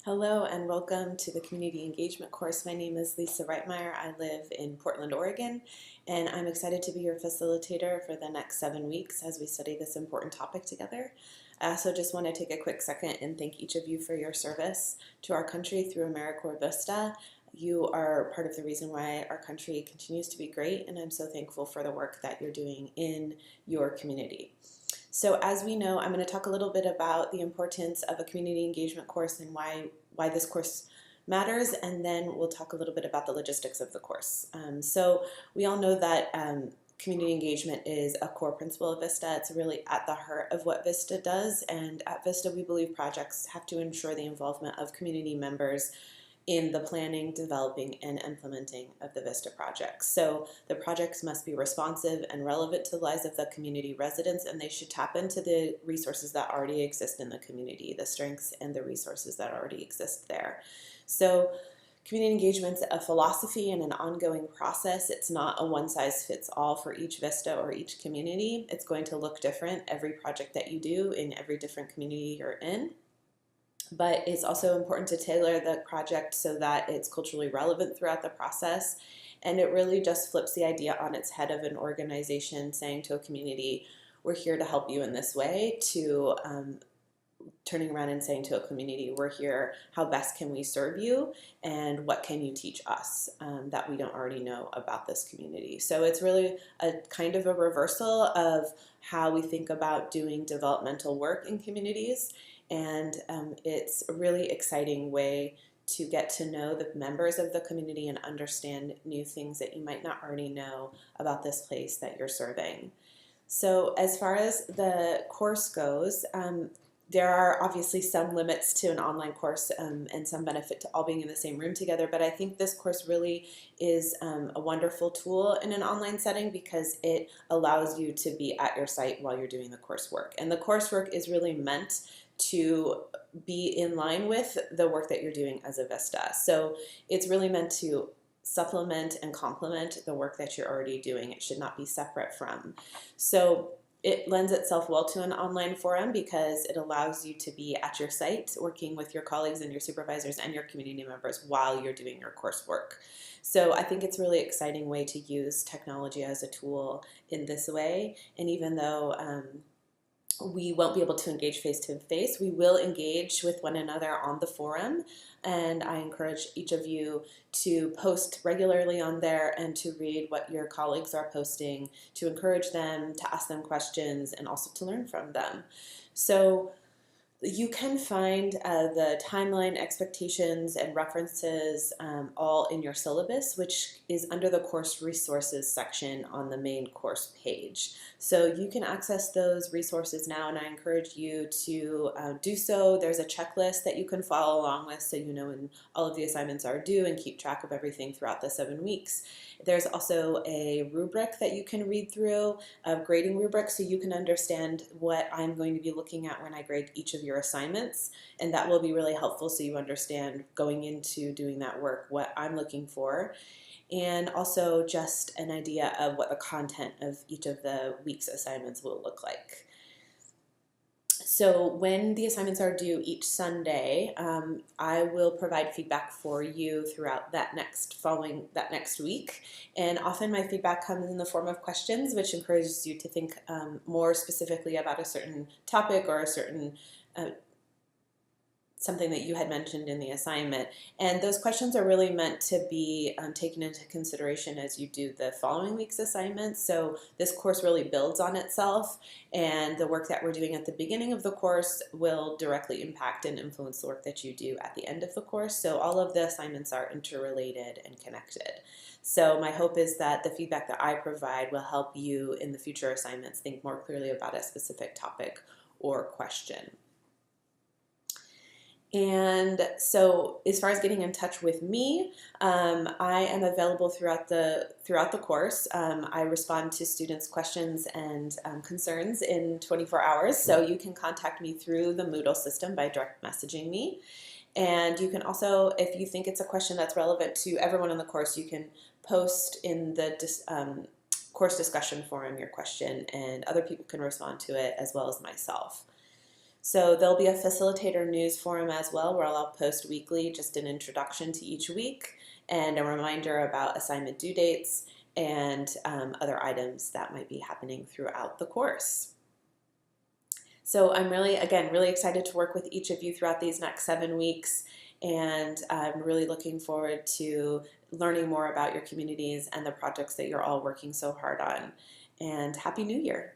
Hello and welcome to the Community Engagement course. My name is Lisa Reitmeier. I live in Portland, Oregon, and I'm excited to be your facilitator for the next 7 weeks as we study this important topic together. I also just want to take a quick second and thank each of you for your service to our country through AmeriCorps Vista. You are part of the reason why our country continues to be great, and I'm so thankful for the work that you're doing in your community. So as we know, I'm going to talk a little bit about the importance of a community engagement course and why this course matters, and then we'll talk a little bit about the logistics of the course. So we all know that community engagement is a core principle of Vista. It's really at the heart of what Vista does, and at Vista we believe projects have to ensure the involvement of community members in the planning, developing, and implementing of the VISTA projects. So the projects must be responsive and relevant to the lives of the community residents, and they should tap into the resources that already exist in the community, the strengths and the resources that already exist there. So community engagement's a philosophy and an ongoing process. It's not a one-size-fits-all for each VISTA or each community. It's going to look different every project that you do in every different community you're in. But it's also important to tailor the project so that it's culturally relevant throughout the process. And it really just flips the idea on its head of an organization saying to a community, we're here to help you in this way, to turning around and saying to a community, we're here, how best can we serve you, and what can you teach us that we don't already know about this community. So it's really a kind of a reversal of how we think about doing developmental work in communities, and it's a really exciting way to get to know the members of the community and understand new things that you might not already know about this place that you're serving. So as far as the course goes, there are obviously some limits to an online course and some benefit to all being in the same room together, but I think this course really is a wonderful tool in an online setting because it allows you to be at your site while you're doing the coursework. And the coursework is really meant to be in line with the work that you're doing as a VISTA. So it's really meant to supplement and complement the work that you're already doing. It should not be separate from. So it lends itself well to an online forum because it allows you to be at your site working with your colleagues and your supervisors and your community members while you're doing your coursework. So I think it's a really exciting way to use technology as a tool in this way. And even though we won't be able to engage face-to-face, we will engage with one another on the forum, and I encourage each of you to post regularly on there and to read what your colleagues are posting, to encourage them, to ask them questions, and also to learn from them. So you can find the timeline, expectations, and references all in your syllabus, which is under the course resources section on the main course page. So you can access those resources now, and I encourage you to do so. There's a checklist that you can follow along with so you know when all of the assignments are due and keep track of everything throughout the 7 weeks. There's also a rubric that you can read through, a grading rubric, so you can understand what I'm going to be looking at when I grade each of your assignments, and that will be really helpful so you understand going into doing that work what I'm looking for, and also just an idea of what the content of each of the week's assignments will look like. So when the assignments are due each Sunday, I will provide feedback for you throughout that next week. And often my feedback comes in the form of questions, which encourages you to think more specifically about a certain topic or a certain something that you had mentioned in the assignment. And those questions are really meant to be taken into consideration as you do the following week's assignments. So this course really builds on itself, and the work that we're doing at the beginning of the course will directly impact and influence the work that you do at the end of the course. So all of the assignments are interrelated and connected. So my hope is that the feedback that I provide will help you in the future assignments think more clearly about a specific topic or question. And so as far as getting in touch with me, I am available throughout the course. I respond to students' questions and concerns in 24 hours, so you can contact me through the Moodle system by direct messaging me. And you can also, if you think it's a question that's relevant to everyone in the course, you can post in the course discussion forum your question, and other people can respond to it as well as myself. So there'll be a facilitator news forum as well, where I'll post weekly just an introduction to each week and a reminder about assignment due dates and other items that might be happening throughout the course. So I'm really, again, really excited to work with each of you throughout these next 7 weeks, and I'm really looking forward to learning more about your communities and the projects that you're all working so hard on. And Happy New Year!